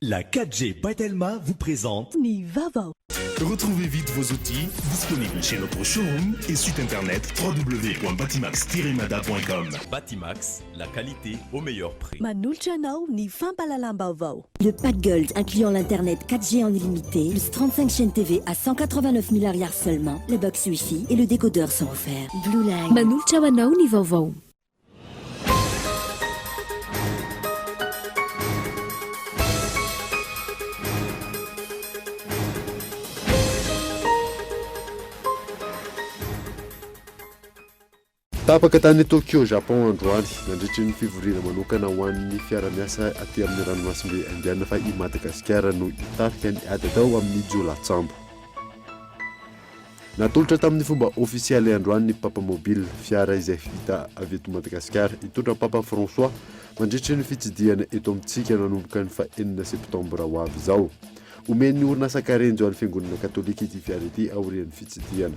La 4G by Telma vous présente Ni Vava. Retrouvez vite vos outils disponibles chez notre showroom et site internet www.batimax-mada.com. Batimax, la qualité au meilleur prix. Manulchanao ni Fampalalambavao. Le pack Gold incluant l'internet 4G en illimité, plus 35 chaînes TV à 189 milliards seulement, le box Wi-Fi et le décodeur sont offerts. Blue Line. Manulchawanao ni Vavao. Tapaka tany Tokyo, Japon androany nandritra ny fivoriana manokana ho an'ny fiara-miasa aty amin'ny ranomasimbe indiana fa i Madagasikara no hitarika ny ady atao amin'ny jiolahtsambo. Natolotra tamin'ny fomba ofisialy androany ny Papa Mobile, fiara izay vita avy eto Madagasikara, hitondra Papa François mandritra ny fitsidiana eto amintsika nanomboka ny 4 septambra ho avy izao. Omeny orinasa Karenjo amin'ny fiangonana katolika ity fiara ity aorian'ny fitsidiana.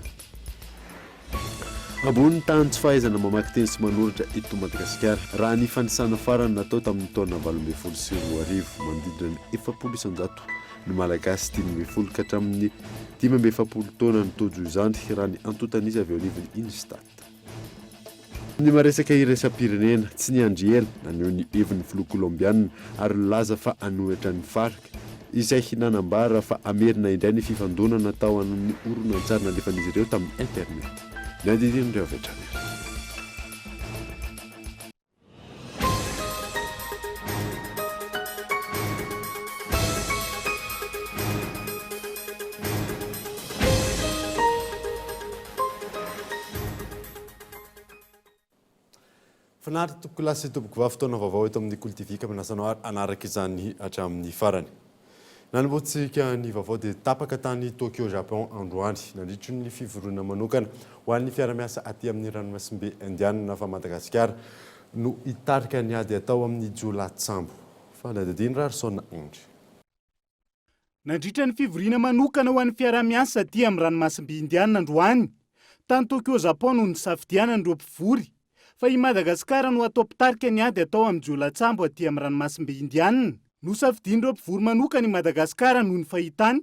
Ambony tany tsy fahaizana mamaky teny sy manoratra eto Madagasikara raha ny fanisana farany natao tamin'ny taona 2024 mandrindra ny 700 ny malagasy 10 ka hatramin'ny 17 taona ny tojo izany raha ny antotan'izy avy ao anivon'ny Instat. Ny maresaka iraisam-pirenena tsy ny andriela na ny eo ny heviny filoha kolombiana ary laza fa anohitra ny faraka izay hinanambara fa amerina indray ny fifandonana natao amin'ny oronan-tsary nalefan'izy ireo tamin'ny internet. Nadidin Revetrany. Fanary toko lasy tompoko vafotoana vaovao eto amin'ny Kultivika manasanao anaraka izany hatramin'ny farany. Nanomboantsika ny vaovao dia tapaka tany Tokyo, Japon androany nandritry ny fivoriana manokana ho an'ny fiara-miasa aty amin'ny ranomasimbe indiana fa Madagasikara no hitarika ny ady atao amin'ny jiolahtsambo. Fa nadadiny Rarsona Andry. Nandritra ny fivoriana manokana ho an'ny fiara-miasa aty amin'ny ranomasimbe indiana androany. Tany Tokyo, Japon no nisafidiana ny mpivory fa i Madagasikara no atao mpitarika ny ady atao amin'ny jiolahtsambo aty amin'ny ranomasimbe indiana. Nosafidian'ireo mpivory manokana i Madagasikara noho ny fahitany,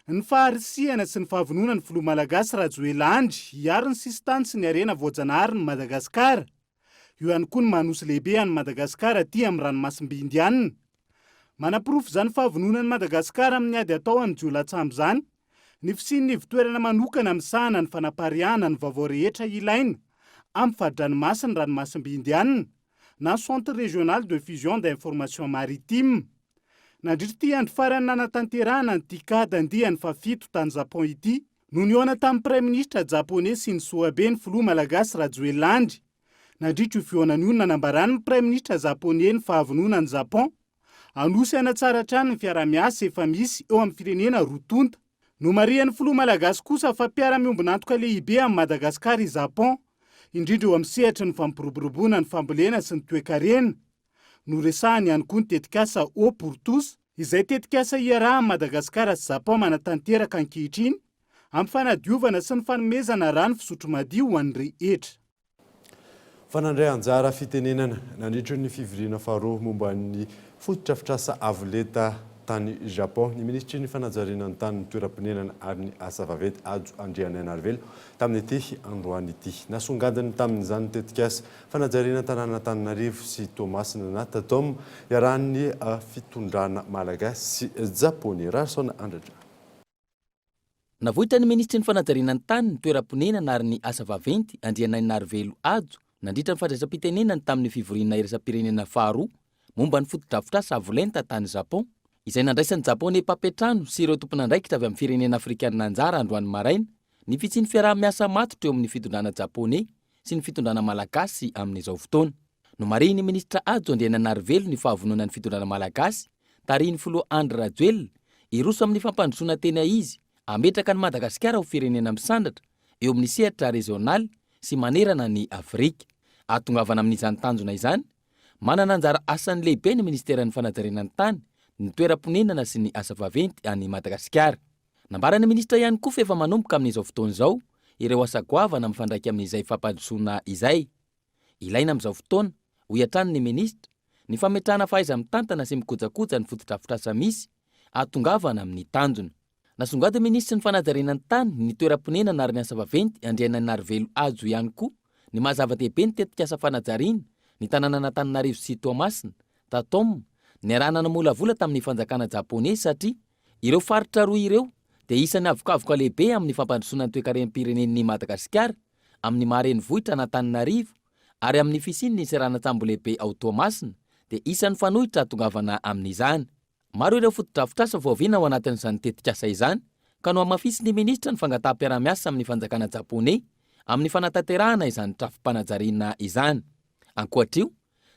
ny faharisiana sy ny fahavonona ny filoha malagasy Rajoelina Andry hiaro ny sistany sy ny harena voajanahary ny Madagasikara. Io ihany koa ny manosy lehibe any Madagasikara aty amin'ny ranomasimbe indiana. Manam-pirofo izany fahavonona ny Madagasikara amin'ny ady atao amin'ny jiolahtsambo izany, ny fisian'ny ivitoerana manokana misahana ny fanapariahana ny vaovao rehetra ilaina amin'ny fahadranomasiny ranomasimbe indiana na Centre Régional de Fusion d'Information Maritime. Nandritra ty andro farany nanatanterahana ny tikady andihany fa 7 tany Japon ity no niona tamin'ny Premier Ministre japonais Shinzo Abe ny filoha malagasy Rajoelina Andry. Nandritra io fihaonana io nanambarany ny Premier Ministre japonais ny fahavonona ny Japon anosy hanatsara hatrany ny fiara-miasa efa misy eo amin'ny firenena rotonta. No marian'ny filoha malagasy kosa fa mpiara-miombona antoka lehibe amin'ny Madagasikara i Japon, indrindra eo amin'ny sehatra ny fampiroboroboana ny fambolena sy ny toe-karena. No resahany ihany koa ny tetikasa Eau pour tous, izay tetikasa iaraha Madagasikara sy Japon manatanteraka ankehitriny amin'ny fanadiovana sy ny fanomezana rano fisotro madio ho an'ny rehetra. Fanandray anjara fitenenana nandritra ny fivoriana faharoa momba ny fototra-fitrasa avoleta tany Japon, ny ministry ny fanajariana ny tany ny toeram-ponenana ary ny asa vaventy Ajo Andrianarivelo tamin'ny ity androany ity. Nasongadiny tamin'izany tetikasa fanajariana tanàna Antananarivo sy Toamasina Natatom iarahan'ny fitondrana malagasy sy japonais. Rarsona Andradra. Navoita ny ministry ny fanajariana ny tany ny toeram-ponenana ary ny asa vaventy Andrianarivelo Ajo nandritra ny fandraisam-pitenenany tamin'ny fivoriana iraisam-pirenena faharoa momba ny fototra-fitrasa avolenta tany Japon, izay nandraisan'ny japonais Papetrano sy ireo tompon'andraikitra avy amin'ny firenena afrikanina anjara androany maraina ny fitsiny fiaraha-miasa matotra eo amin'ny fitondrana japonais sy ny fitondrana malagasy amin'izao fotoana. No mariny ministra Ajo Andrianarivelo ny fahavonona ny fitondrana malagasy, tariny filoha Andry Rajoelina iroso amin'ny fampandrosoana tena izy ametraka ny Madagasikara ho firenena misandratra eo amin'ny sehatra rezionaly sy manerana ny Afrika. Atongavana amin'izany tanjona izany, manana anjara asany lehibe ny ministeran'ny fanajariana ny tany, ny toeram-ponenana sy ny asa vaventy any Madagasikara. Nambarany ministra ihany koa fa efa manomboka amin'izao fotoana izao ireo asa goavana mifandraiky amin'izay fampandrosoana izay. Ilaina amin'izao fotoana ho iatran'ny ministra ny fametrahana fahaiza mitantana sy mikojakoja ny fotodrafitrasa misy atongavana amin'ny tanjona. Nasongady ministra ny fanajarenany tany ny toeram-ponenana ary ny asa vaventy andriana ny Arivelo Ajo ihany koa ny mahazava-dehibe ny tetikasa fanajariana ny tanàna n'Antananarivo sy Toamasina, Tatom, ny arahana namolavola tamin'ny fanjakana Japoney satria ireo faritra roa ireo dia isan'ny avokaavoka lehibe amin'ny fampandrosoana ny toe-karem-pirenen'ny Madagasikara amin'ny mareny vohitra n'Antananarivo ary amin'ny fisin'ny seranatsambo lehibe ao Toamasina dia isan'ny fanohitra atongavana amin'izany. Maro ireo fotodrafitrasa voaviana ao anatin'izany tetikasa izany ka no amafisy ny ministra ny fangataham-piaramiasa amin'ny fanjakana Japoney amin'ny fanatanterahana izany trafim-panajariana izany. Ankoatr'io,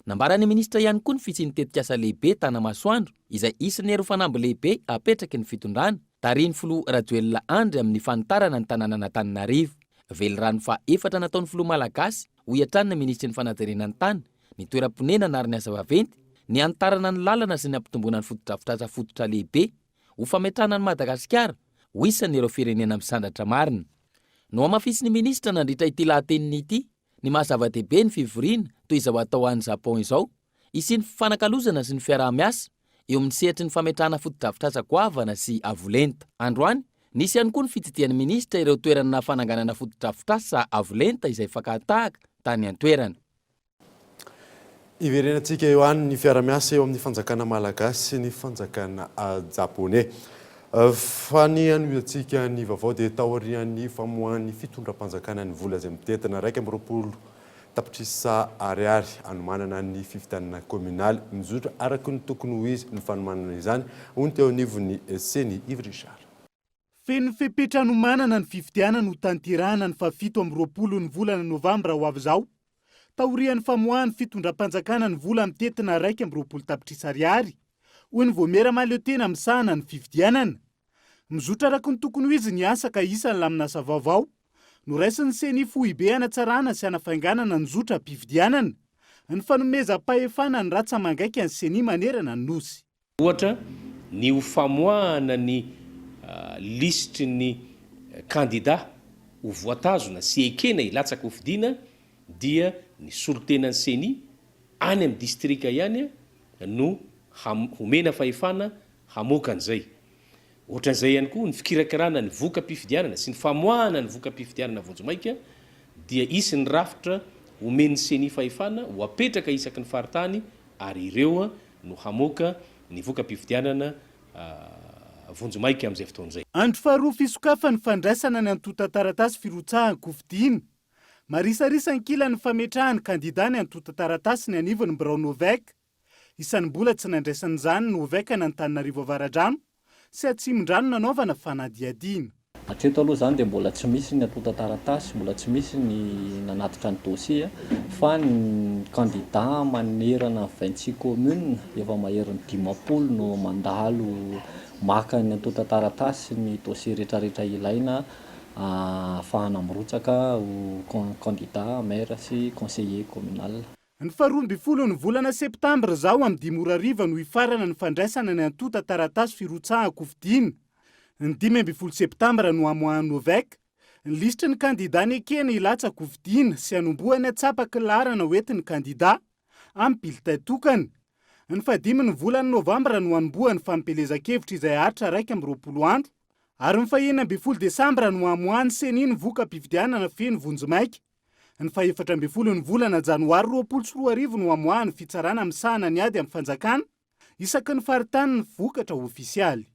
nambarany ministra ihany koa ny fisian'ny tetikasa lehibe Tanamasoandro izay isan'ny arofanambo lehibe apetraky ny fitondrana tariny Filoha Rajoelina Andry amin'ny fanitarana ny tanàna n'Antananarivo. Velirano fa 4 nataon'ny Filoha Malagasy ho iatranina ministra ny fanajarenany tany ny toeram-ponenana ary ny asa vaventy ny antarana ny lalana sy ny ampitomboana ny fotodrafitrasa fototra lehibe ho fametrahana ny Madagasikara ho isan'ireo firenena misandratra marina. No amafisy ny ministra nandritra ity lahateniny ity ny mahazava-dehibe ny fivoriana toy izao atao an'ny Japon izao isiny fanakalozana sy ny fiarah-miasa eo amin'ny sehatry ny fametrahana fotodrafitrasa goavana sy avolenta. Androany nisy ihany koa ny fitidian'ny ministra ireo toerana fananganana fotodrafitrasa avolenta izay fakatahaka tany an-toerana. Iverenantsika eo any ny fiaramiasa eo amin'ny fanjakana malagasy sy ny fanjakana Japoney. Fa ny anoantsika ny vaovao dia taorian'ny famoahan'ny fitondram-panjakana ny vola izay mitetina 220 tapitrisa ariary anomanana ny fifidianana kominaly mizotra araky ny tokony ho izy ny fanomanana izany hoy teo anivon'ny Seny Yves Richard. Feno fepetra anomanana ny fifidianana ho tanterahana ny 7 ny volana Novambra ho avy izao. Taorian'ny famoahan'ny fitondram-panjakana ny vola mitetina 220 tapitrisa ariary hoy ny Voamera Mahaleotena misahana ny fifidianana. Mizotra araky ny tokony ho izy ny asa ka isany laminasa vaovao. Noraisin'ny Seny Foibe hanatsarana sy hanafainganana ny zotra mpifidianana. Ny fanomezam-pahefana ny ratsa-mangaika ny Seny manerana ny nosy. Ohatra ny ho famoahana ny listry ny kandida ho voatazona sy ekena ilatsaka ho fidiana dia ny solotenan'ny Seny any amin'ny distrika ihany no homena fahefana hamoaka an'izay. Ohatran'izay ihany koa ny fikirakirana ny voka-pifidianana sy ny famoahana ny voka-pifidianana vonjomaika dia isy ny rafitra homen'ny Seny fahefana ho apetraka isaky ny faritany ary ireo no hamoaka ny voka-pifidianana vonjomaika amin'izay fotoan'izay. Andro faharoa fisokafany fandraisana ny antota-taratasy firotsahany kofidiana. Marisarisa ny kila ny fametrahany kandida ny antota-taratasy ny anivony Birao Novek. Isan'ny mbola tsy nandraisany izany Novek ny Antananarivo Avaradrano sy Atsimondrano nanaovana fanadihadiana. Hatreto aloha izany dia mbola tsy misy ny antota-taratasy, mbola tsy misy ny nanatitra ny dosia fa ny kandida manerana 26 commune efa maherin'ny 10 no mandalo maka ny antota-taratasy ny dossier rehetrarehetra ilaina ahafahana mirotsaka ho kandida maire sy conseiller communal. Ny 12 ny volana septambra zao amin'ny 10 no ifarana ny fandraisana ny antota-taratasy firotsahana kofidiana. Ny 15 septambra no amoahany Novek. Ny lisitra ny kandida ny ekena ilatsa kofidiana sy anombohany atsapaka larana hoentin'ny kandida amin'ny bulletin tokana. Ny 15 ny volana Novambra no anombohany fampelezan-kevitra izay haritra 20 andro. Ary ny 19 Desambra no amoahany Seny ny voka-pifidianana feno vonjomaika. Ny 14 ny volana Janoary 2024 no amoahany fitsarana misahana ny ady amin'ny fanjakana isaky ny faritany ny vokatra ofisialy.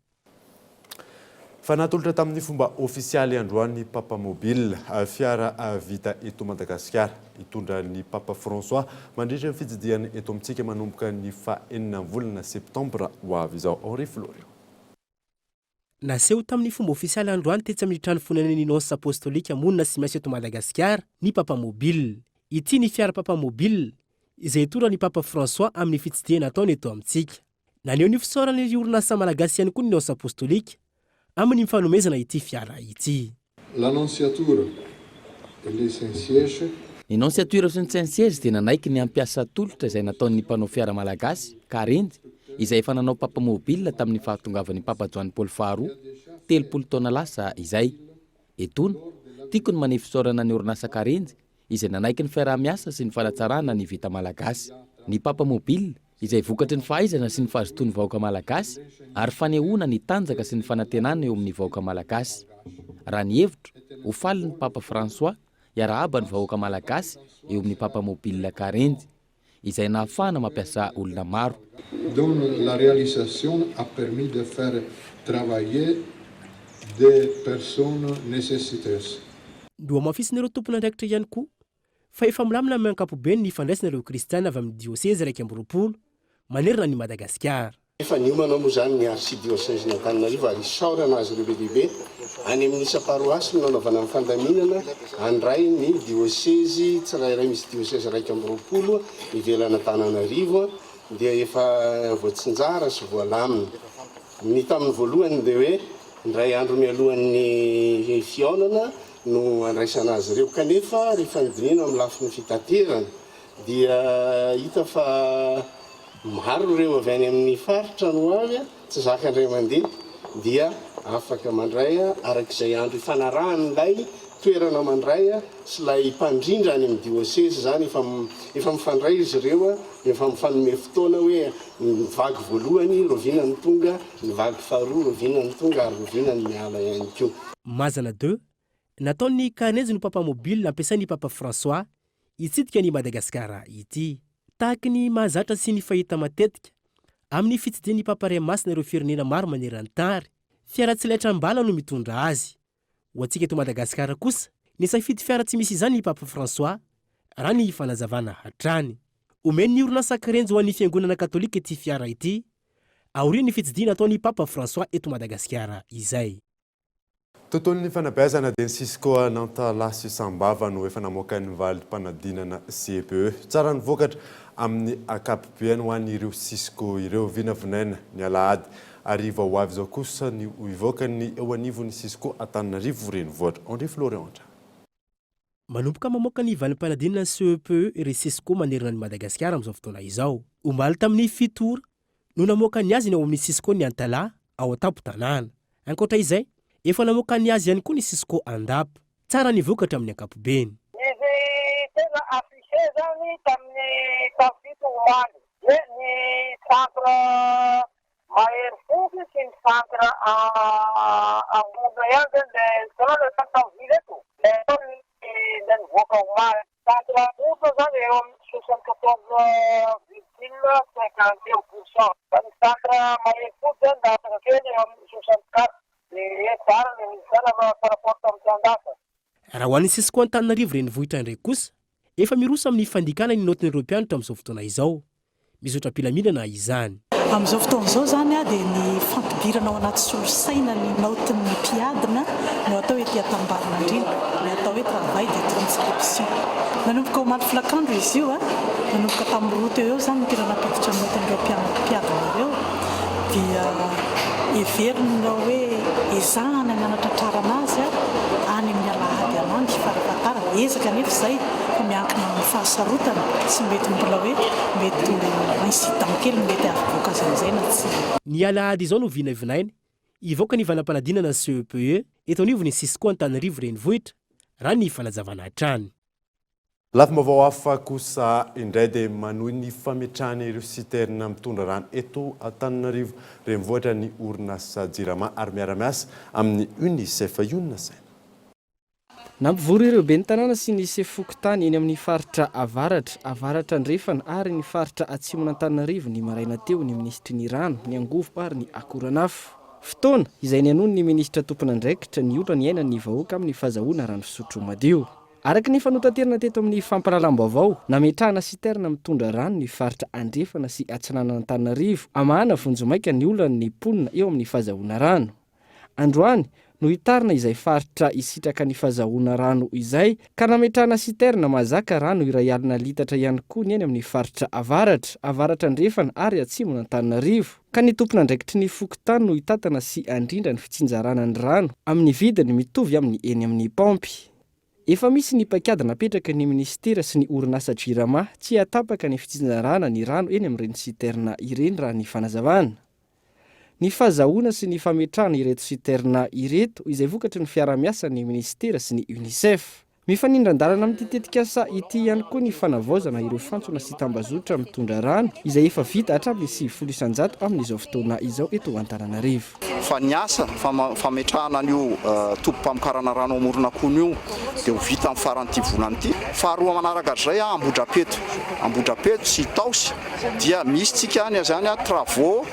Fa natolotra tamin'ny fomba ofisialy androany Papa Mobile fiara vita eto Madagasikara itondra ny Papa François mandritra ny fididiany eto amintsika manomboka ny 4 volana septambra ho avy izao. Henri Florio. Naseho tamin'ny fomba ofisialy androany tetsy amin'ny trano fonenan'ny Inonsa Apostolika monina sy mainsy eto Madagasikara ny Papa Mobile. Ity ny fiara Papa Mobile izay itondra ny Papa François amin'ny fitsidihana ataony eto amintsika. Naneho ny fisaorany orinasa malagasy ihany koa ny Inonsa Apostolika amin'ny mifanomezana ity fiara ity. L'annonciature et les Saint-Sièges. Ny annonciature sy ny Saint-Siège dia nanaiky ny ampiasa tolotra izay nataon'ny mpanao fiara malagasy Karenjy izay efa nanao Papa Mobile tamin'ny fahatongavan'ny Papa Joany Paul faharoa 30 taona lasa izay. Etony tiako ny maneho fisaorana ny orinasa Karenjy izay nanaiky ny fiarah-miasa sy ny fanatsarana ny vita malagasy. Ny Papa Mobile izay vokatry ny fahaizana sy ny fahazotoany vahoaka malagasy ary fanehoana ny tanjaka sy ny fanantenana eo amin'ny vahoaka malagasy. Raha ny hevitro ho faly ny Papa François iarahaba ny vahoaka malagasy eo amin'ny Papa Mobile Karenjy izay nahafahana mampiasa olona maro. Donc la réalisation a permis de faire travailler des personnes nécessiteuses. Ndoa mafisin'ireo tompona andraikitra ihany koa fa efa milamina amin'ny ankapobeny ny fandraisana ireo kristiana avy amin'ny diocèse 120 manerana ny Madagasikara. Efa niomana moa zany ny archidiocèse n'Antananarivo ary isaorana azy lehibe any amin'ny isa-paroasy nanaovana amin'ny fandaminana andray ny diocèse tsirairay misy diocèse 120 ivelana Antananarivo dia efa voatsinjara sy voalamina. Ny tamin'ny voalohany dia hoe indray andro mialohan'ny fiaonana no andraisana azy ireo kanefa rehefa nidinina amin'ny lafin'ny fitaterana dia hita fa maro ireo avy any amin'ny faritra no avy tsy zaka indray mandeha dia afaka mandray arak'izay andro ifanarahany lay toerana mandray sy lay mpandrindra any amin'ny diocèse zany efa mifandray izy ireo efa mifanome fotoana hoe ny vagy voalohany rovina ny tonga, ny vagy faharoa rovina ny tonga ary rovina ny miala ihany koa. Mazana 2 nataony Karenjy ny Papa Mobile ampiasain'ny Papa François hitsidika ny Madagasikara ity. Tahaka ny mahazatra sy ny fahita matetika amin'ny fitsidian'ny Papa Ray Masina ireo firenena maro maneran-tany, fiara tsy laitram-bala no mitondra azy. Ho antsika eto Madagasikara kosa, ny safidy fiara tsy misy izany ny Papa François raha ny fanazavana hatrany. Omeny ny orinasa Karenjy ho an'ny fiangonana katolika ity fiara ity, aorian'ny ny fitsidiana ataon'ny Papa François eto Madagasikara izay. Tontolon'ny fanabeazana dia ny Cisco Nantalasy Sambava no efa namoaka ny valim-panadinana CPE. Tsara ny vokatra amin'ny ankapobeny ho an'ireo Cisco ireo vinavinaina ny alahady. Ariva ho avy zao kosa ny ivoaka ny eo anivon'ny Cisco Antananarivo renivohitra. André Florian. Manomboka mamoaka ny valim-panadinana CPE ireo Cisco manerana ny Madagasikara amin'izao fotoana izao. Omaly tamin'ny fitora no namoaka ny azy ny ao amin'ny Cisco ny Antala ao Antampo-tanàna. Ankoatra izay, efa namoaka ny azy ihany koa ny Cisco Andapo. Tsara ny vokatra amin'ny ankapobeny. Izy tena affiché zany tamin'ny tafito omaly. Ny centre Mahery Fosy sy ny centre Angondo ihany zany selon le centre ville eto. Le nivoaka omaly. Centre Angondo zany eo amin'ny 74,51%. Ny centre Mahery Fosy zany dataka kely eo amin'ny 64%. Raha ho an'ny Cisco Antananarivo renivohitra indray kosa, efa mirosa amin'ny fandikana ny notiny Europeanitra amin'izao fotoana izao. Mizotra mpilaminana izany. Amin'izao fotoana izao zany dia ny fampibirana ao anaty solosaina ny notiny mpiadina no atao hoe tia-tambarana indrindra, no atao hoe travail de transcription. Nanomboka omaly filakandro izy io, nanomboka tamin'ny roa teo eo zany ny tena napiditra ny notiny mpiadina ireo dia everina hoe ezahana nanatra tsara anazy any amin'ny alahady anany farafatara ezaka nefa izay fa miankina amin'ny fahasarotana sy mety mbola hoe mety incident kely mety avoaka azy amin'izay na tsy. Ny alahady izao no vinavinainy ivoaka ny valim-panadinana CPE eto anivon'ny Cisco Antananarivo renivohitra raha ny fanazavana hatrany. Lafim-baovao hafa kosa indray dia manohy ny fametrahana ireo siterna mitondra rano eto Antananarivo renivohitra ny orinasa JIRAMA ary miara-miasa amin'ny UNICEF UNICEF. Nampivory ireo ben'ny tanàna sy ny sefokotany eny amin'ny faritra avaratra andrefana ary ny faritra atsimon'ny Antananarivo ny maraina teo ny ministry ny rano, ny angovo ary ny akoranafo. Fotoana izay ny anony ny ministra tompon'andraikitra ny olona ny ainan'ny vahoaka amin'ny fahazahoana rano fisotro madio. Araka ny fanotanterana teto amin'ny fampalalam-baovao, nametrahana siterna mitondra rano ny faritra andrefana sy atsinanana Antananarivo, amahana vonjomaika ny olona ny ponina eo amin'ny fahazahoana rano. Androany no hitarina izay faritra isitraka ny fahazahoana rano izay ka nametrahana siterna mahazaka rano iray alina litatra ihany koa ny eny amin'ny faritra avaratra andrefana ary atsimon'ny Antananarivo. Ka ny tompon'andraikitry ny fokotany no hitatana sy andrindra ny fitsinjarana ny rano amin'ny vidiny mitovy amin'ny eny amin'ny paompy. Efa misy ny paikady napetraka ny ministera sy ny orinasa JIRAMA tsy hatapaka ny fitsinjarana ny rano eny amin'ireny siterna ireny raha ny fanazavana. Ny fahazahoana sy ny fametrahana ireto siterna ireto izay vokatry ny fiara-miasa ny ministera sy ny UNICEF. mifanindran-dalana amin'ity tetikasa ity ihany koa ny fanavaozana ireo fantsona sy tambazotra mitondra rano izay efa vita hatramin'ny 700 amin'izao fotoana izao eto Antananarivo. Fa ny asa fametrahana an'io tompom-pamokarana rano amoron'akony io dia ho vita amin'ny faran'ity volana ity. Faharoa manaraka izay Ambodrapeto sy Taosy dia misy tsika any zany travaux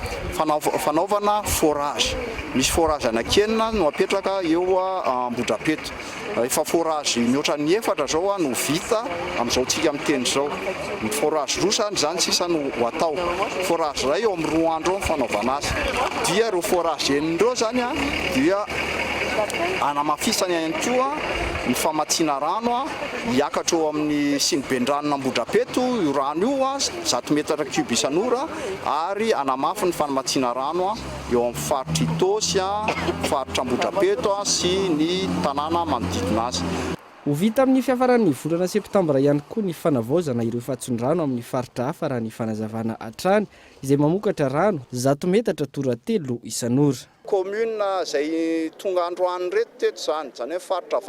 fanaovana forage. Misy forage anakenina no apetraka eo Ambodrapeto. Efa forage mihoatra ny 4 zao no vita amin'izao tsika amin'ny teny zao. Ny forage rosa zany sisa no atao. Forage ray eo amin'ny 2 andro fanaovana azy. Dia ireo forage enindreo zany dia anamafisany ihany koa ny famatsiana rano hiakatra eo amin'ny Sinibendrano Ambodrapeto io rano io 100 metatra cube isan'ora ary anamafy ny famatsiana rano eo amin'ny faritra Itosy, faritra Ambodrapeto sy ny tanàna manodidina azy. Ho vita amin'ny fiafaran'ny volana septambra ihany koa ny fanavaozana ireo fatson-drano amin'ny faritra hafa raha ny fanazavana hatrany izay mamokatra rano 100 metatra toratelo isan'ora. Commune izay tonga androany reto teto zany hoe faritra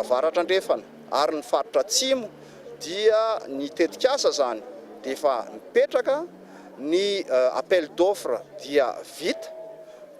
avaratra ndrefana ary ny faritra atsimo dia ny tetikasa zany dia efa mipetraka ny appel d'offre dia vita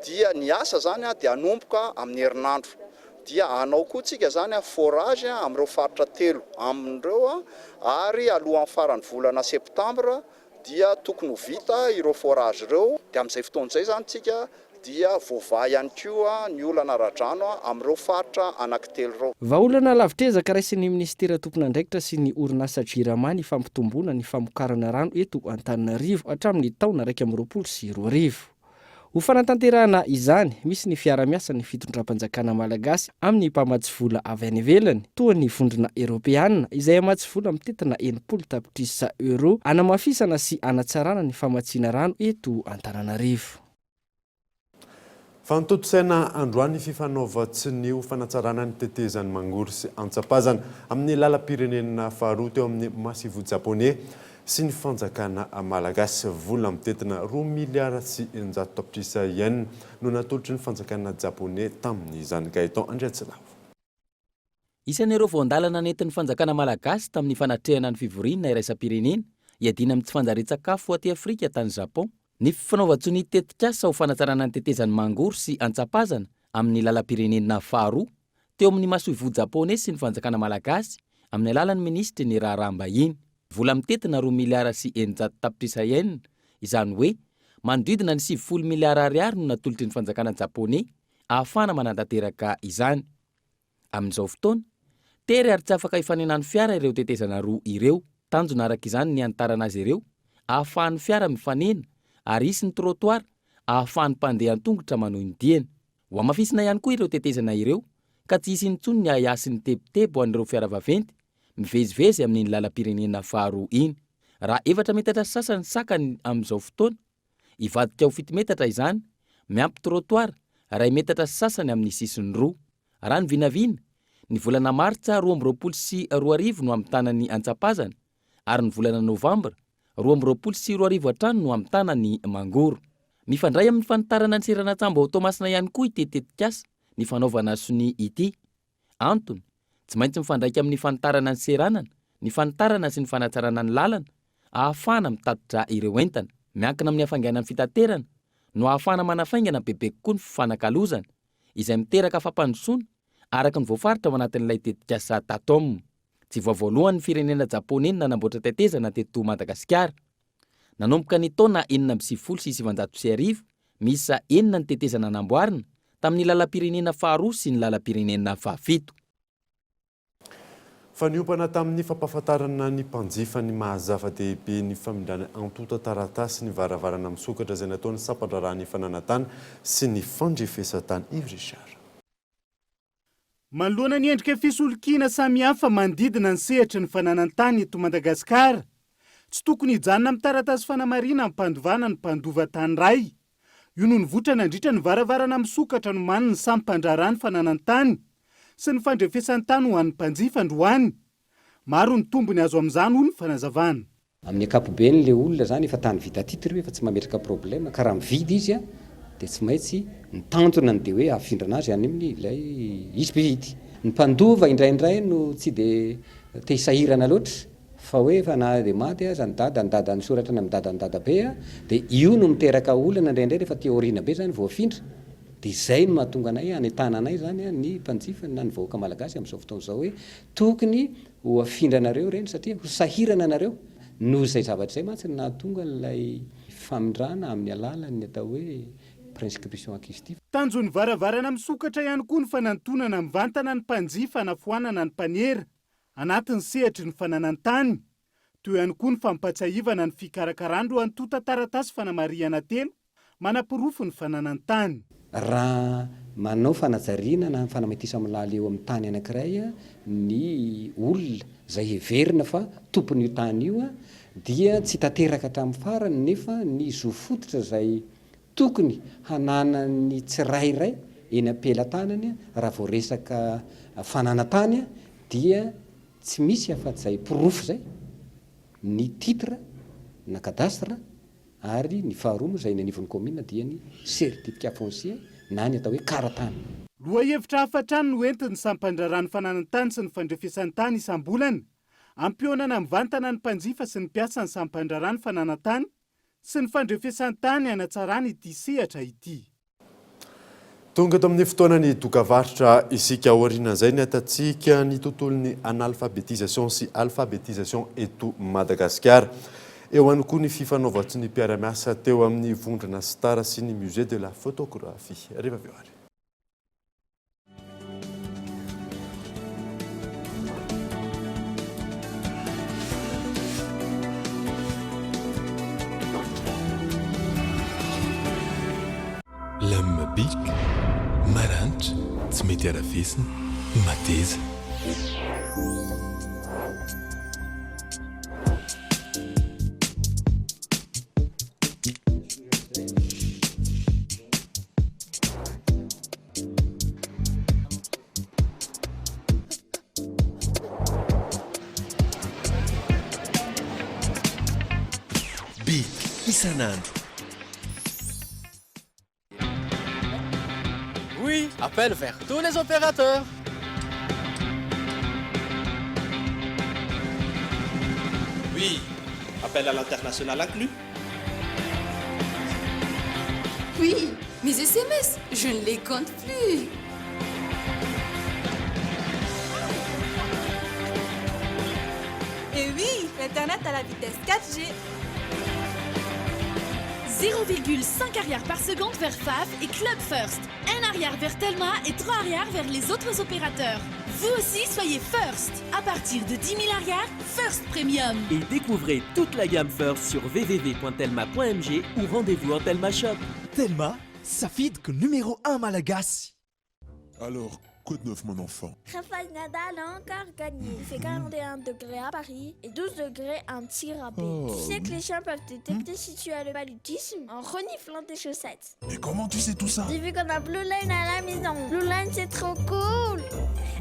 dia ny asa zany dia anomboka amin'ny herinandro. Dia anao koa tsika zany forage amin'ireo faritra 3 amin'ireo ary alohan'ny faran'ny volana septambra dia tokony ho vita ireo forage ireo dia amin'izay fotoana izay zany tsika dia voava ihany koa ny olana ara-drano amin'ireo faritra anankitelo ireo. Vahaolana lavitrezaka raisin'ny ministera tompon'andraikitra sy ny orinasa JIRAMA ny fampitomboana ny famokarana rano eto Antananarivo hatramin'ny taona 2022. Ho fanatanterahana izany, misy ny fiara-miasa ny fitondram-panjakana malagasy amin'ny mpamatsy vola avy any ivelany toa ny vondrona Europeana izay amatsy vola mitetina 70 tapitrisa euro anamafisana sy anatsarana ny famatsiana rano eto Antananarivo. Fantotosaina androany fifanaovatsy ny fanatsarana ny tetezany mangory sy antsapazana amin'ny lalam-pirenena faharoa teo amin'ny masivo japonais sy ny fanjakana malagasy vola mitetina 2 miliara sy 100 tapitrisa yen no natolotry ny fanjakana japonais tamin'izany Gaëtan Andriatsilavo. Isan'ireo voandalana nentin'ny fanjakana malagasy tamin'ny fanatrehana ny fivoriana iraisam-pirenena iadina amin'ny tsy fanjare-tsakafo aty Afrika tany Japon. Ny fanaovatsony tetikasa ho fanatsarana ny tetezany mangory sy antsapazana amin'ny lalam-pirenena faharoa teo amin'ny masivo japonais sy ny fanjakana malagasy amin'ny alalan'ny ministry ny Raharahambahiny. Vola mitetina 2 miliara sy 100 tapitrisa yen, izany hoe manodidina ny 70 miliara ariary no natolotry ny fanjakana japonais ahafana manantanteraka izany. Amin'izao fotoana, tery ary tsy afaka hifanenan'ny fiara ireo tetezana roa ireo, tanjona araka izany ny antarana azy ireo, ahafahan'ny fiara mifanena ary isy ny trottoir ahafahan'ny mpandeha an-tongotra manohy ny diany. Ho amafisina ihany koa ireo tetezana ireo ka tsy hisy intsony ny ahasy ny tebotebo an'ireo fiara vaventy mivezivezy amin'ny lalam-pirenena faharoa iny. Raha 4 metatra sasany sakany amin'izao fotoana, ivadika ho 7 metatra izany, miampy trottoir 2 metatra sasany amin'ny sisiny roa. Raha ny vinavina, ny volana martsa 2022 no amtana ny antsapazana ary ny volana novambra 2022 hatrany no amtana ny mangoro. Mifandray amin'ny fanitarana ny seranatsambo Tomasina ihany koa ity tetikasa ny fanaovana sony ity. Antony tsy maintsy mifandraika amin'ny fanitarana ny seranana, ny fanitarana sy ny fanatsarana ny lalana, ahafana mitatotra ireo entana. Miankina amin'ny hafanganan'ny fitaterana no ahafana manafaingana bebe kokoa ny fifanakalozana, izay miteraka fampandrosoana araka ny voafaritra ao anatin'ilay tetikasa tatom. Tsy voavoalohany ny firenena japonais nanamboatra tetezana teto Madagasikara. Nanomboka ny taona 1970 sy 1970, misa 9 ny tetezana namboarina tamin'ny lalam-pirenena faharoa sy ny lalam-pirenena fahafito. Faniompana tamin'ny fampahafantarana ny mpanjifa ny mahazava-dehibe ny famindrana antota taratasy ny varavarana misokatra izay nataony sampandrarahany fananantany sy ny fandrefesatany Yves Richard. Manoloana ny endrika fisolokina samihafa mandidina ny sehatra ny fananantany eto Madagasikara, tsy tokony hijanona amin'ny taratasy fanamarina amin'ny mpandovana ny mpandova tany ray. Io no nivoatra nandritra ny varavarana misokatra no manana ny sampandrarahany fananantany sy ny fandrefesany tany ho an'ny mpanjifa androany. Maro ny tombony azo amin'izany hono ny fanazavana. Amin'ny ankapobeny le olona zany efa tany vita titry efa tsy mametraka problema ka raha mividy izy dia tsy maintsy ny tanjona dia hoe afindrana azy any amin'ny ilay izy mpividy. ny mpandova indraindray no tsy dia te hisahirana loatra fa hoe fa na dia maty aza ny dada ny soratra ny amin'ny dada be a dia io no miteraka olana indraindray rehefa teoriana be zany voafindra dia izay no mahatonga anay anetana anay zany a ny mpanjifa na ny vahoaka malagasy amin'izao fotoana izao hoe tokony ho afindra anareo reny satria ho sahirana anareo noho izay zavatra izay mantsy nahatonga ilay famindrana amin'ny alalany atao hoe prescription acquisitive. Tanjony varavarana misokatra ihany koa ny fanantonana mivantana ny mpanjifa hanafoanana ny mpaniera anatin'ny sehatry ny fananantany. Toy ihany koa ny fampatsiahivana ny fikarakarandro antota taratasy fanamariana telo manapirofo ny fananantany. Raha manao fanajariana na fanametisa milala eo amin'ny tany anankiray ny olona izay heverina fa tompon'io tany io dia tsy tanteraka hatramin'ny farany nefa ny zo fototra izay tokony hanana ny tsirairay eny ampelantanany raha vao resaka fananantany dia tsy misy afa-tsy izay pirofo izay ny titre na cadastre ary ny faharoa izay ny anivon'ny commune dia ny certificat foncier na ny atao hoe karatany. Lohahevitra hafatrany no entiny sampandrarany fananantany sy ny fandrefesan'ny tany isam-bolana ampionana mivantana ny mpanjifa sy ny mpiasa ny sampandrarany fananantany sy ny fandrefesan'ny tany hanatsarany ity sehatra ity. Tonga eto amin'ny fotoana ny dokavarotra isika aoriana izay ny atatsika ny tontolon'ny analphabétisation sy alphabétisation eto Madagasikara. Eo ihany koa ny fifanaovatsy ny mpiara-miasa teo amin'ny vondrona Star sy ny musée de la photographie. Rehefa avy eo ary. Lame bic, maranitra, tsy mety arafesina, mateza. Bic, isanandro. Oui, appel vers tous les opérateurs. Oui, appel à l'international inclus. Oui, mes SMS, je ne les compte plus. Et oui, l'Internet à la vitesse 4G. 0,5 arrière par seconde vers FAF et Club First. 1 arrière vers Telma et 3 arrière vers les autres opérateurs. Vous aussi, soyez First. À partir de 10 000 arrières, First Premium. Et découvrez toute la gamme First sur www.telma.mg ou rendez-vous en Telma Shop. Telma, ça feed que numéro 1 Malagasy. Alors, quoi de neuf, mon enfant? Rafael Nadal a encore gagné. Il fait 41 degrés à Paris et 12 degrés en tir à Oh. Tu sais que les chiens peuvent détecter si tu as le paludisme en reniflant tes chaussettes. Mais comment tu sais tout ça? J'ai vu qu'on a Blue Line à la maison. Blue Line, c'est trop cool.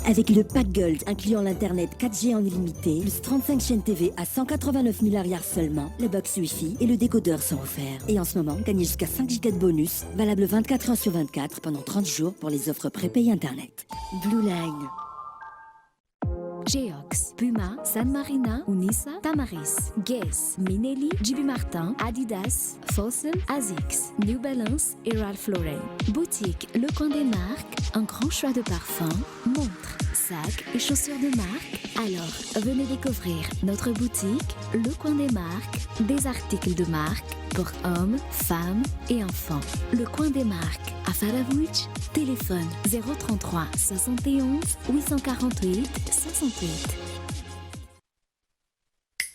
Avec le pack Gold incluant l'Internet 4G en illimité, plus 35 chaînes TV à 189 000 arrières seulement, le box Wi-Fi et le décodeur sont offerts. Et en ce moment, gagnez jusqu'à 5 Go de bonus, valable 24 heures sur 24 pendant 30 jours pour les offres prépayées Internet. Blue Line. Geox, Puma, San Marina, Unisa, Tamaris, Guess, Minelli, JB Martin, Adidas, Fossil, Asics, New Balance et Ralph Lauren. Boutique Le Coin des Marques, un grand choix de parfums, montres, sacs et chaussures de marque. Alors, venez découvrir notre boutique Le Coin des Marques, des articles de marque pour hommes, femmes et enfants. Le Coin des Marques à Faravouch, téléphone 033 71 848 68.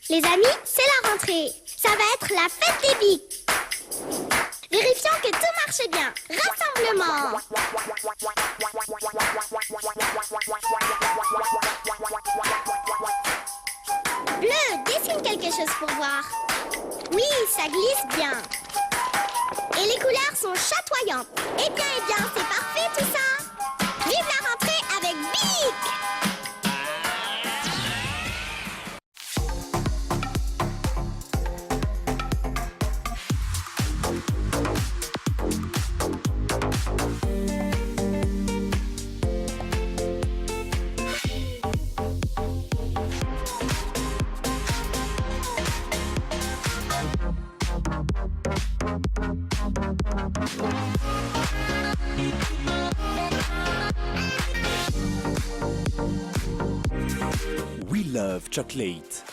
Les amis, c'est la rentrée. Ça va être la fête des bics. Vérifions que tout marche bien. Rassemblement. Bleu, dessine quelque chose pour voir. Oui, ça glisse bien. Et les couleurs sont chatoyantes. Eh bien, c'est parfait tout ça. Vive la rentrée avec Bic! We love chocolate.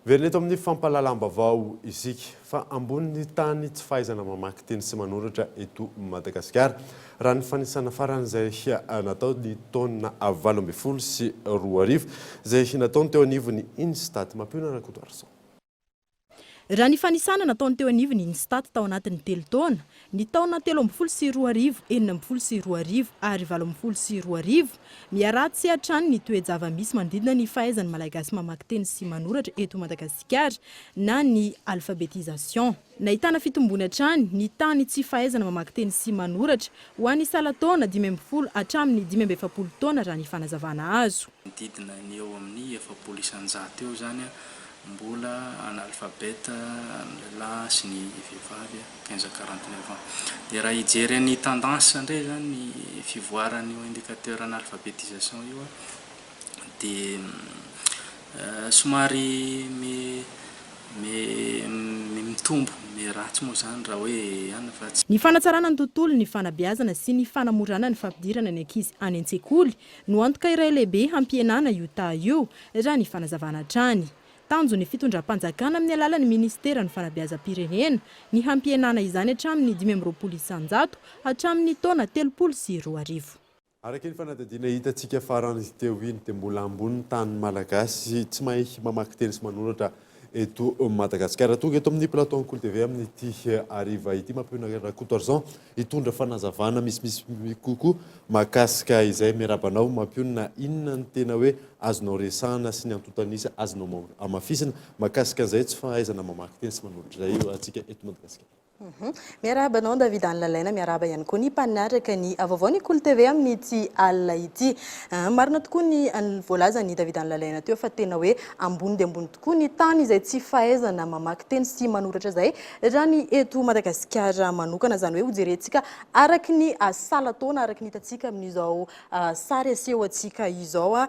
Verina eto amin'ny fampahalalam-baovao isika fa ambony tany tsy fahaizana mamaky teny sy manoratra eto Madagasikara raha ny fanisana faran'izay natao ny taona 20 sy 20 izay nataony teo anivony Instat mampiona Rakotoarson. Raha ny fanisana nataony teo anivony Instat tao anatin'ny 3 taona, ny taona 13 sy 20, 14 sy 20 ary 20 sy 20 miaratsy hatrany ny toe-java-misy manodidina ny fahaizan'ny malagasy mamaky teny sy manoratra eto Madagasikara na ny alphabétisation. Nahitana fitombony hatrany ny tany tsy fahaizana mamaky teny sy manoratra ho an'ny salan-taona 15 hatramin'ny 17 taona raha ny fanazavana azo. Didina ny eo amin'ny 700 eo zany mbola analphabète lehilahy sy ny vehivavy 15-49 ans. Dia raha hijery ny tendance indray zany ny fivoaran'ny indicateur analphabétisation io dia somary mitombo ratsy moa zany raha hoe ana fa tsy. Ny fanatsarana ny tontolo, ny fanabeazana sy ny fanamorana ny fampidirana ny ankizy any an-tsekoly no antoka iray lehibe hampienana io io raha ny fanazavana hatrany. Tanjo ny fitondram-panjakana amin'ny alalan'ny ministera ny fanabeazam-pirenena ny hampienana izany hatramin'ny 20 isanjato hatramin'ny taona 30 sy 20. Araka ny fanadadiana hitantsika farany teo iny dia mbola ambony tany malagasy tsy mahay mamaky teny sy manoratra eto Madagasikara. Tonga eto amin'ny plateau Koly TV amin'ny ity ariva ity mampiona Rakotoarson hitondra fanazavana misy kokoa makasika izay miarabanao mampiona inona ny tena hoe azonao resana sy ny antotanisa azonao amafisina makasika izay tsy fahaizana mamaky teny sy manoratra izay atsika eto Madagasikara. Miarabanao David Anlalaina, miaraba ihany koa ny mpanaraka ny vaovao ny Koly TV amin'ity alina ity. Marina tokoa ny voalazany David Anlalaina teo fa tena hoe ambony dia ambony tokoa ny tany izay tsy fahaizana mamaky teny sy manoratra izay raha ny eto Madagasikara manokana, zany hoe hojerentsika araky ny salan-taona araky ny hitantsika amin'izao sary aseho antsika izao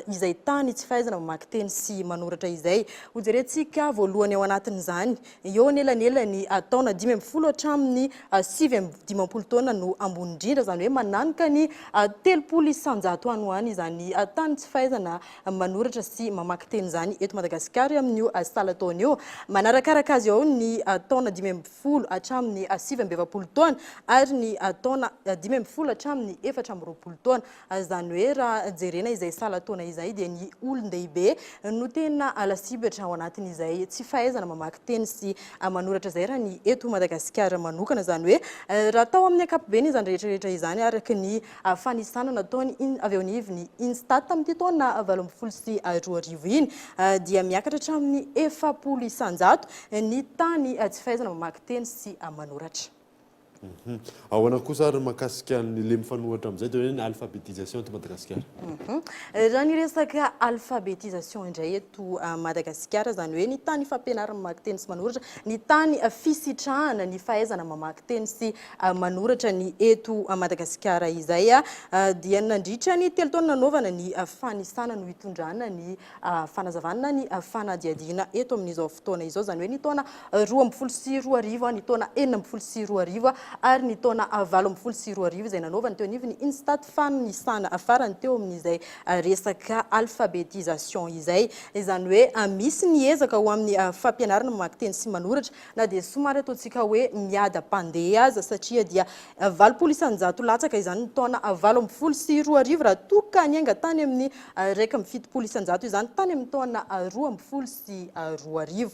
izay tany tsy fahaizana mamaky teny sy manoratra izay. Hojerentsika voalohany ao anatin'izany eo anelanelany taona 15 hatramin'ny 17 taona no ambony indrindra, zany hoe mananika ny 30 isanjato any ho any izany tany tsy fahaizana manoratra sy mamaky teny izany eto Madagasikara amin'io salan-taona io. Manarakaraka azy ao ny taona 15 hatramin'ny 17 taona ary ny taona 15 hatramin'ny 14 taona. Zany hoe raha jerena izay salan-taona izay dia ny olon-dehibe no tena lasibatra ao anatin'izay tsy fahaizana mamaky teny sy manoratra izay raha ny eto Madagasikara manokana, zany hoe raha tao amin'ny ankapobeny izany rehetrarehetra izany araky ny fanisana nataony avy ao anivony Instat tamin'ity taona 20 sy 20 iny dia miakatra hatramin'ny 70 isanjato ny tany tsy fahaizana mamaky teny sy manoratra. Ahoana kosa ary makasika le mifanohitra amin'izay dia hoe ny alphabétisation eto Madagasikara. Raha ny resaka alphabétisation indray eto Madagasikara, zany hoe ny tany fampianarana mamaky teny sy manoratra, ny tany fisitrahana ny fahaizana mamaky teny sy manoratra ny eto Madagasikara izay dia nandritra ny 3 taona nanaovana ny fanisana no hitondrana ny fanazavana ny fanadiadiana eto amin'izao fotoana izao, zany hoe ny taona 12 sy 20, ny taona 14 sy 20 ary ny taona 17 sy 20 izay nanaovana teo anivony Instat fanisana farany teo amin'izay resaka alphabétisation izay. Izany hoe misy ny ezaka ho amin'ny fampianarana mamaky teny sy manoratra na dia somary ataontsika hoe miada-pandeha aza satria dia 20 isanjato latsaka izany ny taona 17 sy 20 raha toka ny ainga tany amin'ny 170 isanjato izany tany amin'ny taona 12 sy 20.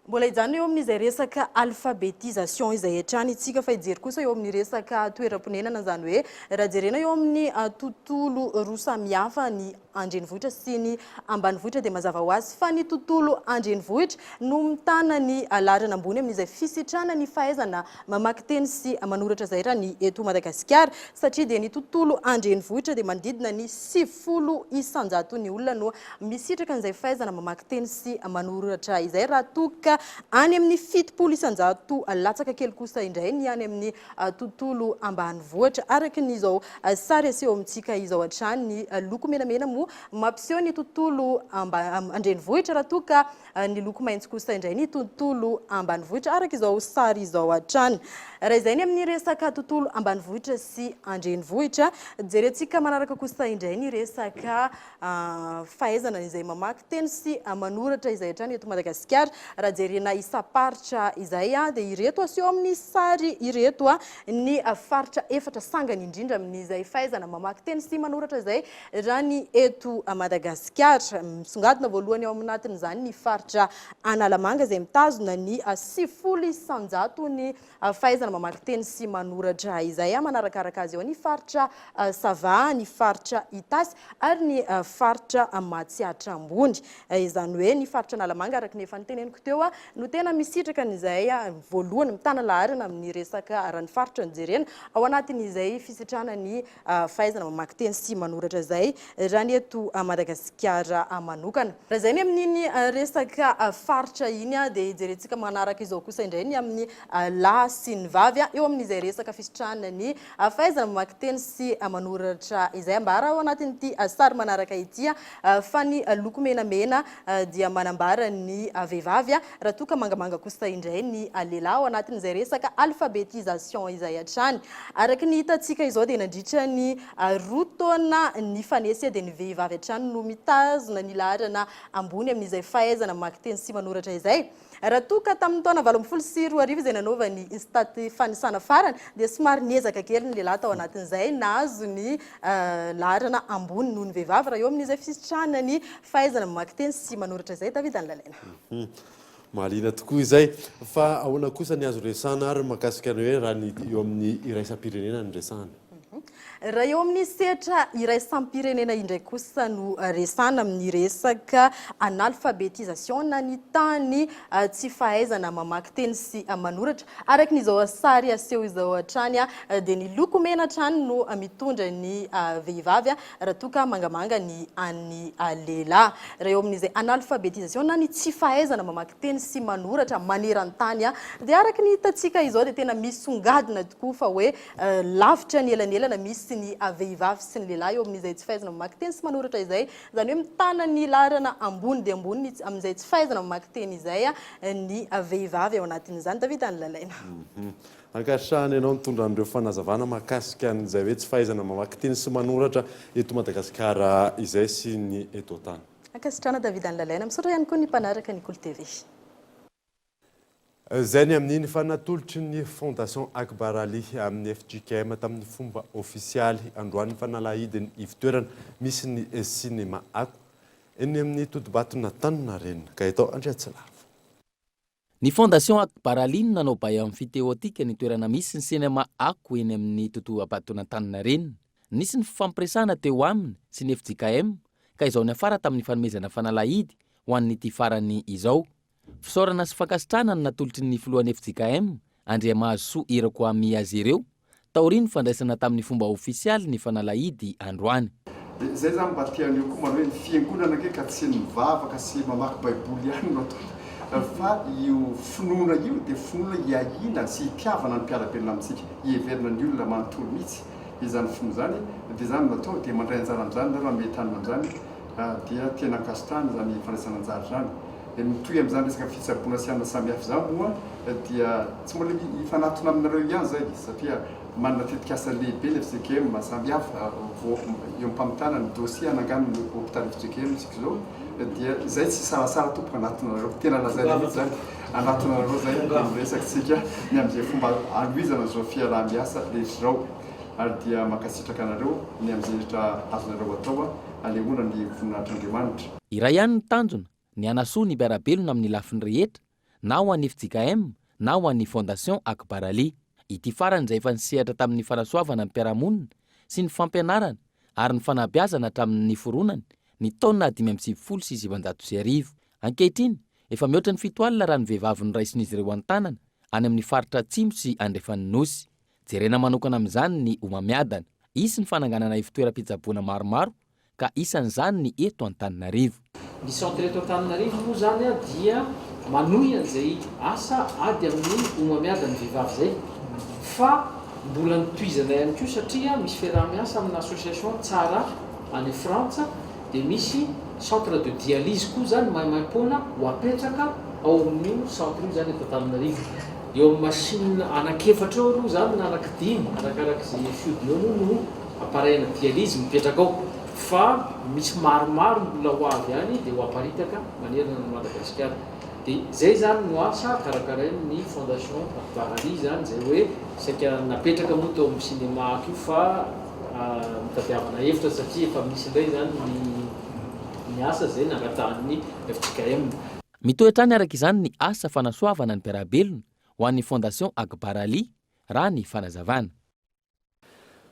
Mbola izany eo amin'izay resaka alphabétisation izay hatrany itsika fa hijery kosa eo amin'ny resaka toeram-ponenana, zany hoe raha jerena eo amin'ny tontolo roa samihafa ny andrenivohitra sy ny ambanivohitra dia mazava ho azy fa ny tontolo andrenivohitra no mitana ny laharana ambony amin'izay fisitrana ny fahaizana mamaky teny sy manoratra izay raha ny eto Madagasikara satria dia ny tontolo andrenivohitra dia manodidina ny 70 isanjato ny olona no misitraka an'izay fahaizana mamaky teny sy manoratra izay raha toka any amin'ny 700 latsaka kely kosa indray ny any amin'ny tontolo ambanivohitra araky ny izao sary aseho amintsika izao hatrany ny loko menamena moa mampiseho ny tontolo andrenivohitra raha toa ka ny loko maitso kosa indray ny tontolo ambanivohitra araky izao sary izao hatrany raha izay ny amin'ny resaka tontolo ambanivohitra sy andrenivohitra jerentsika manaraka kosa indray ny resaka fahaizana izay mamaky teny sy manoratra izay hatrany eto Madagasikara raha jerena isaparitra izay dia ireto aseho amin'ny sary ireto ny faritra efatra sangany indrindra amin'izay fahaizana mamaky teny sy manoratra izay raha ny eto Madagasikara misongadina voalohany ao aminatin'izany ny faritra Analamanga izay mitazona ny 700 ny fahaizana mamaky teny sy manoratra izay manarakaraka azy eo ny faritra Sava, ny faritra Itasy ary ny faritra Matsiatra ambony izany hoe ny faritra Analamanga araka ny efa niteneniko teo no tena misitraka n'izay voalohany mitana laharana amin'ny resaka raha ny faritra ny jerena ao anatin'izay fisitrana ny fahaizana mamaky teny sy manoratra izay raha ny eto Madagasikara manokana raha izay ny amin'iny resaka faritra iny dia jerentsika manaraka izao kosa indray ny amin'ny lahy sy ny vavy eo amin'izay resaka fisitrana ny fahaizana mamaky teny sy manoratra izay ambara ao anatin'ity sary manaraka ity fa ny loko menamena dia manambara ny vehivavy raha toa ka mangamanga kosa indray ny lehilahy ao anatin'izay resaka alphabetisation izay hatrany araky ny hitantsika izao dia nandritra ny 2 taona ny fanesy dia ny vehivavy hatrany no mitazona ny laharana ambony amin'izay fahaizana mamaky teny sy manoratra izay raha toa ka tamin'ny taona 24 izay nanaova ny staty fanisana farany dia somary niezaka kely ny lehilahy tao anatin'izay nahazo ny laharana ambony noho ny vehivavy raha eo amin'izay fisitrana ny fahaizana mamaky teny sy manoratra izay David Anlalena. Malina tokoa izay fa ahoana kosa ny azo resana ary mahakasika ny hoe raha ny eo amin'ny iraisam-pirenena ny resana raha eo amin'ny sehatra iraisam-pirenena indray kosa no resana amin'ny resaka analphabetisation na ny tany tsy fahaizana mamaky teny sy manoratra araky n'izao sary aseho izao hatrany dia ny loko mena hatrany no mitondra ny vehivavy raha toa ka mangamanga ny an'ny lehilahy raha eo amin'izay analphabetisation na ny tsy fahaizana mamaky teny sy manoratra maneran-tany dia araky ny hitantsika izao dia tena misongadina tokoa fa hoe lavitra ny elanelana misy ny vehivavy sy ny lehilahy eo amin'izay tsy fahaizana mamaky teny sy manoratra izay izany hoe mitana ny laharana ambony dia ambony amin'izay tsy fahaizana mamaky teny izay ny vehivavy ao anatin'izany David Anlalena. Ankatrany ianao mitondra an'ireo fanazavana mahakasika an'izay hoe tsy fahaizana mamaky teny sy manoratra eto Madagasikara izay sy ny eto tany. Ankasitrana David Anlalena misaotra ihany koa ny mpanaraka ny Kolo TV. Zay ny amin'iny fa natolotry ny Fondation Akbar Ali amin'ny FJKM tamin'ny fomba ofisialy androany fanalahidiny ivitoerana misy ny sinema ako eny amin'ny totobatona Taninarenina ka itao Andriatsilavo. Ny Fondation Akbar Ali nanao bay amin'ny fiteotika ny toerana misy ny sinema ako eny amin'ny totobatona Taninarenina nisy ny fampiresana teo aminy sy ny FJKM ka izao ny afara tamin'ny fanomezana fanalahidy ho an'ity farany izao. Fisaorana sy fankasitrana ny natolotry ny filohan'ny FJKM Andriamahasoa Irako Ami azy ireo taoriny fandraisana tamin'ny fomba ofisialy ny fanalahidy androany. Zay zany mba tian'io koa maloe ny fiangonana ke ka tsy mivavaka sy mamaky baiboly ihany no atao fa io finoana io dia finoana iahina sy hitiavana ny mpiarabelona amintsika hieverina ny olona manontolo mihitsy izany finoana zany dia zany natao dia mandray anjara amin'izany raha metanina amin'izany dia tena ankasitrahana zany fandraisana anjara zany. Mitohy amin'izany resaka fitsaboana sy anana samihafa izany moa dia tsy mbola hifanatona aminareo ihany zay satria manana tetikasa lehibe ny FJKM samihafa eo ampamitana ny dossier anangano ny hôpital FJKM isika izao dia zay tsy sarasara tompoka anatinareo tena lazaina mihitsy zany anatinareo zay miresaksika ny amin'izay fomba anohizana zao fiarah-miasa lezirao ary dia makasitraka anareo ny amin'izay rehetra azonareo atao alehoana ny voninahitr'Andriamanitra. Iray ihany ny tanjona ny anasoa ny mpiarabelona amin'ny lafiny rehetra na ho an'ny FJKM na ho an'ny Fondation Akbar Ali. Ity farany izay efa nisehatra tamin'ny fanasoavana ny mpiaramonina sy ny fampianarana ary ny fanabeazana hatramin'ny foronany ny taona 570 sy 700. Ankehitriny efa mihoatra ny 7 alina raha ny vehivavy ny raisin'izy ireo an-tanana any amin'ny faritra Atsimo sy Andrefanolosy. Jerena manokana amin'izany ny Omamiadana. Isy ny fananganana ivitoeram-pitsaboana maromaro ka isan'izany ny eto Antananarivo. Ny centre eto Antananarivo moa zany dia manohy an'izay asa ady amin'ny omamiada ny vehivavy zay fa mbola nitoizana ihany koa satria misy fiarah-miasa amin'ny association tsara any frantsa dia misy centre de dialyse koa zany maimaimpona ho apetraka ao amin'io centre io zany eto Antananarivo. Eo amin'ny machine anakefatra eo aloha zany na anankidimy arakarak'izay fiodinao no appareil dialyse mipetraka ao fa misy maromaro mbola ho avy any dia ho aparitaka manerana ny Madagasikara. Dia zay zany no asa karakarain'ny fondation Barali zany zay hoe saika napetraka moa teo amin'ny cinéma io fa mitadiavana hevitra satria efa misy indray zany ny asa zay nangatahan'ny FTKM. Mitoetrany araka izany ny asa fanasoavana ny mpiarabelona ho an'ny fondation Agbarali raha ny fanazavana.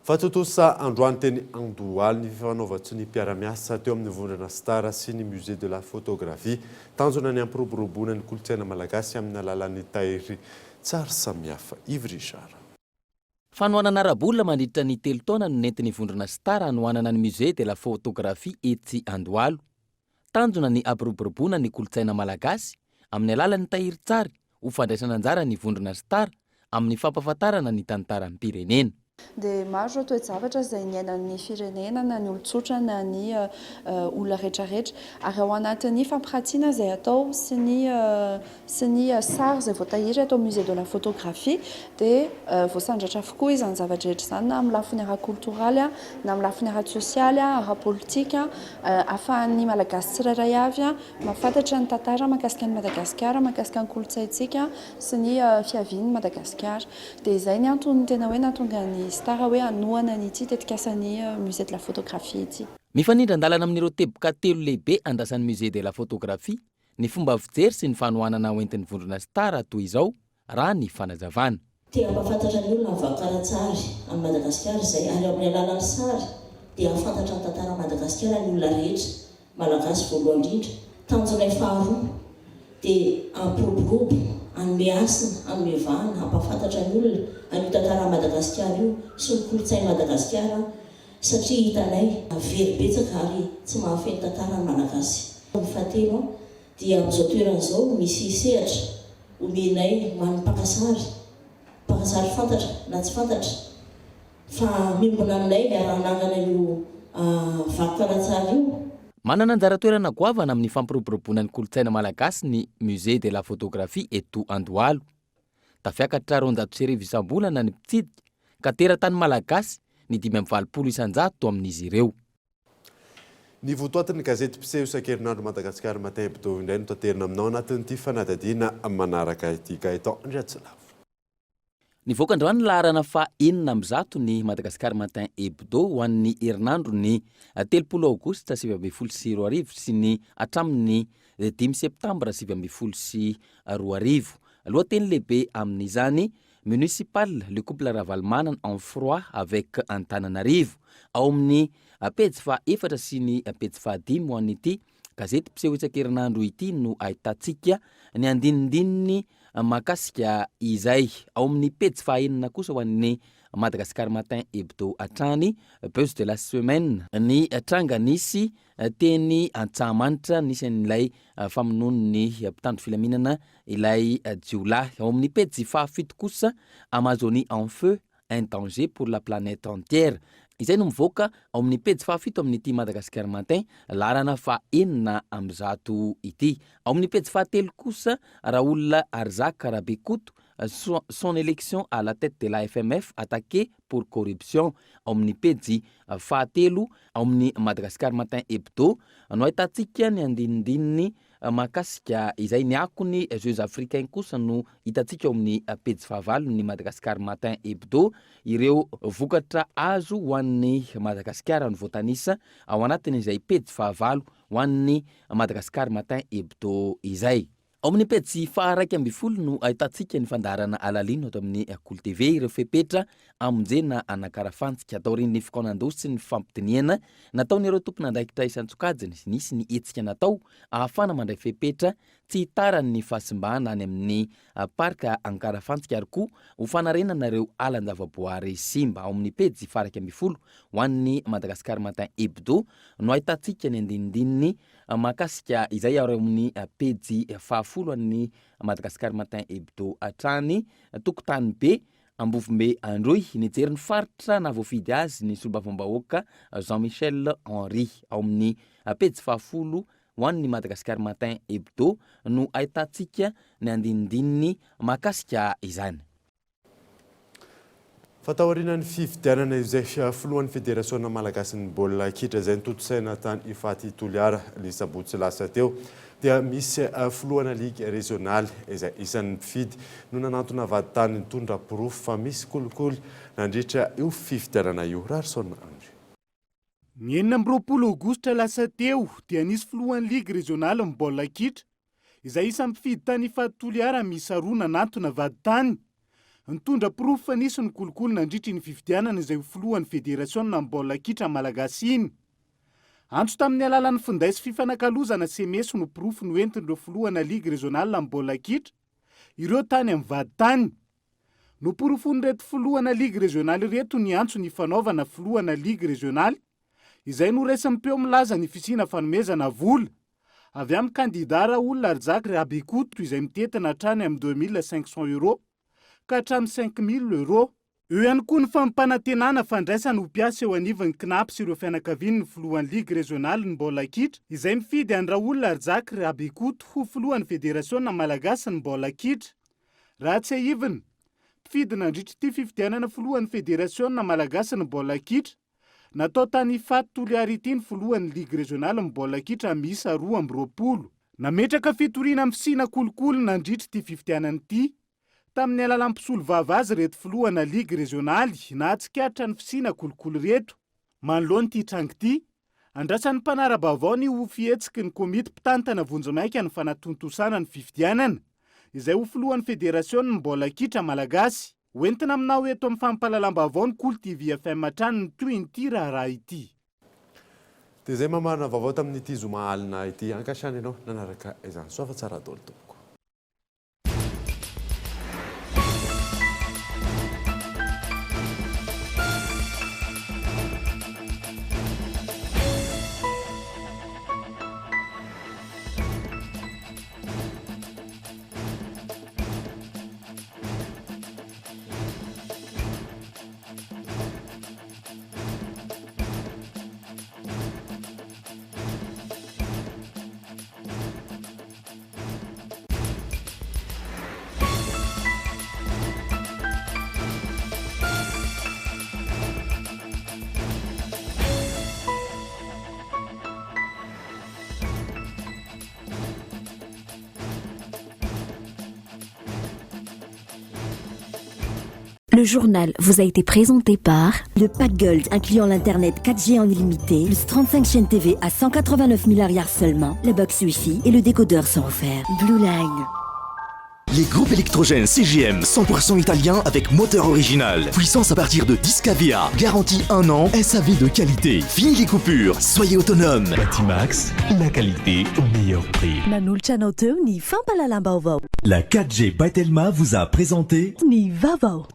Fatotosa androany teny Andohalo ny fifanaovatry ny mpiara-miasa teo amin'ny vondrana Star sy ny musée de la photographie tanjona ny ampiroboroboana ny kolontsaina malagasy amin'ny alalan'ny tahiry tsara samihafa. Yves Richard. Fanohanana arabolona mandritra ny 3 taona no nentin'ny vondrana Star hanohanana ny musée de la photographie etsy Andohalo. Tanjona ny ampiroboroboana ny kolontsaina malagasy amin'ny alalan'ny tahiry tsara ho fandraisana anjara ny vondrana Star amin'ny fampahafantarana ny tantaran'ny pirenena. Dia maro zao toe-javatra izay niainan'ny firenena na ny olon-tsotra na ny olona rehetrarehetra ary ao anatin'ny fampiratiana izay atao sy ny sary izay voatahiry atao musée de la photographie dia voasandratra avokoa izany zavatra rehetra izany na amin'ny lafiny ara-kultoraly na amin'ny lafiny ara-tsosialy ara-politika ahafahan'ny malagasy tsirairay avy mahafantatra ny tantara mahakasika ny Madagasikara mahakasika ny kolontsaintsika sy ny fiavian'ny Madagasikara. Dia izay ny antony tena hoe nahatonga ny Star hoe anohana an'ity tetikasan'ny musée de la photographie ity. Mifanindran-dalana amin'ireo teboka 3 lehibe andrasan'ny musée de la photographie ny fomba fijery sy ny fanohanana hoentin'ny vondrana Star toy izao raha ny fanazavana. Tena mahafantatra ny olona vakaratsary amin'ny Madagasikara izay ary amin'ny alalan'ny sary dia ahafantatra ny tantara Madagasikara ny olona rehetra malagasy voalohany indrindra. Tanjona faharoa dia ampiroborobo anome asina anome vahana ampahafantatra ny olona an'io tantara Madagasikara io sy ny kolontsaina Madagasikara satria hitanay very betsaka ary tsy mahafeno tantara ny malagasy. Ny fahatelo dia amin'izao toerana izao misy sehatra omenay ho an'ny mpakasary fantatra na tsy fantatra fa mimbona aminay ny aranangana io vakaratsary io. Manana anjara toerana goavana amin'ny fampiroboroboana ny kolontsaina malagasy ny musée de la photographie eto Andohalo. Tafiakatra 200 isam-bolana ny mpitsidika ka teratany malagasy ny 520 isan-jato amin'izy ireo. Ny votoatin'ny gazety mpiseho isan-kerinandro Madagasikara Matin Hebdo indray no tanterina aminao anatin'ity fanadadiana manaraka ity Gaëtan Andriatsilavo. Nivoaka androany laharana fa 4 ny Madagasikara Matin Hebdo ho an'ny herinandro ny 30 aogositra 2024 sy ny hatramin'ny 5 septambra 2024. Lohateny lehibe amin'izany municipal le couple Ravalomanana en froid avec Antananarivo ao amin'ny pejy fa 4 sy ny pejy fa 5 ho an'ity gazety mpiseho isan-kerinandro ity no ahitantsika ny andinindininy makasika izay ao amin'ny pejy fa 4 kosa ho an'ny Madagasikara Matin Hebdo hatrany buzz de la semaine ny tranga nisy teny antsahamanitra nisy an'ilay famonoany mpitandro filaminana ilay jiolahy. Ao amin'ny pejy fa 7 kosa Amazonie en feu un danger pour la planète entière. Izay no mivoaka ao amin'ny pejy fa 7 amin'ity Madagasikara Matin laharana fa 400 ity. Ao amin'ny pejy fa 3 kosa Raoul Arzak Rabikoto son élection à la tête de la FMF attaquée pour corruption. Ao amin'ny pejy fa 3 ao amin'ny Madagasikara Matin Hebdo no ahitantsika ny andinindininy makasika izay ny akony Jeux africains kosa no hitantsika ao amin'ny pejy fa 9 ny Madagasikara Matin Hebdo ireo vokatra azo ho an'ny Madagasikara no voatanisa ao anatin'izay pejy fa 9 ho an'ny Madagasikara Matin Hebdo izay. Ao amin'ny pejy fa 12 no ahitantsika ny fandarana alalino ato amin'ny Cool TV ireo fepetra amonjena anakarafantsika atao rin'ny fikaonandosy sy ny fampitiniana nataon'ireo tompon'andraikitra isan-tsokajiny nisy ny etsika natao ahafana mandray fepetra tsy hitarany fahasimbahana any amin'ny parka Ankarafantsika ary koa ho fanarenanareo alan-javaboary simba ao amin'ny pejy faraka amby folo ho an'ny Madagascar Matin Hebdo no ahitantsika ny andinindininy mahakasika izay ao amin'ny pejy fahafolo an'ny Madagascar Matin Hebdo hatrany tokotany be Ambovombe Androy nijery ny faritra na voafidy azy ny solombavam-bahoaka Jean-Michel Henry ao amin'ny pejy fahafolo ho an'ny Madagascar Matin Hebdo no ahitantsika ny andinindininy mahakasika izany. Fatahorinan'ny fifidianana izay filohan'ny Federasiona Malagasy ny baolina kitra izay nitotosaina tany Ifaty Toliara ny sabotsy lasa teo dia misy filohana ligue régionale izay isan'ny mpifidy no nanantona vaditany nitondra pirofo fa misy kolikoly nandritra io fifidianana io. Rarisona Andry. Ny 20 Aogositra lasa teo dia nisy filohan'ny ligue régionale ny baolina kitra izay isan'ny mpifidy tany Ifaty Toliara miisa roa nanantona vaditany nitondra pirofo fa nisy ny kolikoly nandritra ny fifidianana izay filohan'ny Federasiona ny baolina kitra malagasy iny. Antso tamin'ny alalan'ny findaisy fifanakalozana semesy no pirofo no entin'ireo filohana ligue régionale amin'ny baolina kitra ireo tany amin'ny vaditany. No pirofony reto filohana ligue régionale reto ny antso ny fanaovana filohana ligue régionale izay no resim-peo milaza ny fisina fanomezana vola avy amin'ny kandidara olona Arzaka Rabikoto izay mitetina hatrany amin'ny 2500 € ka hatramin'ny 5000 €. Eo ihany koa ny fampanantenana fandraisana ho mpiasa eo anivon'ny KNAP sy ireo fianakaviany ny filohan'ny ligue régionale ny baolina kitra izay mifidy an'ny olona Arzaka Rabikoto ho filohan'ny Federasiona Malagasy ny baolina kitra. Raha tsy haivina, mpifidy nandritra ity fifidianana filohan'ny Federasiona Malagasy ny baolina kitra natao tany Ifaty Toliara ity ny filohan'ny ligue régionale ny baolina kitra miisa 20. Nametraka fitoriana amin'ny fisina kolikoly nandritra ity fifidianana ity. Tamin'ny alalan'ny mpisolo vavazy reto filohana ligue régionale na atsikatra ny fisina kolikoly reto. Manoloana ity trango ity, andrasan'ny mpanara-baovao ny ho fihetsiky ny komity mpitantana vonjimaika ny fanatontosana ny fifidianana izay ho filohan'ny Federasiona ny baolina kitra malagasy. Hoentina aminao eto amin'ny fampahalalam-baovao ny Kolo TV FM hatrany ny toy ity raha ity. Dia izay mamarina vaovao tamin'ity zoma alina ity ankasiany ianao nanaraka izany soafa tsara dolo tompoko. Le journal vous a été présenté par le Pack Gold, incluant l'Internet 4G en illimité, plus 35 chaînes TV à 189 000 $ seulement, la box Wi-Fi et le décodeur sont offerts. Blue Line. Les groupes électrogènes CGM 100% italien avec moteur original. Puissance à partir de 10 kVA. Garantie 1 an. SAV de qualité. Fini les coupures. Soyez autonome. Batimax, la qualité au meilleur prix. Nanulchanote ni fampalalambaovao. La 4G by Telma vous a présenté Ni Vavao.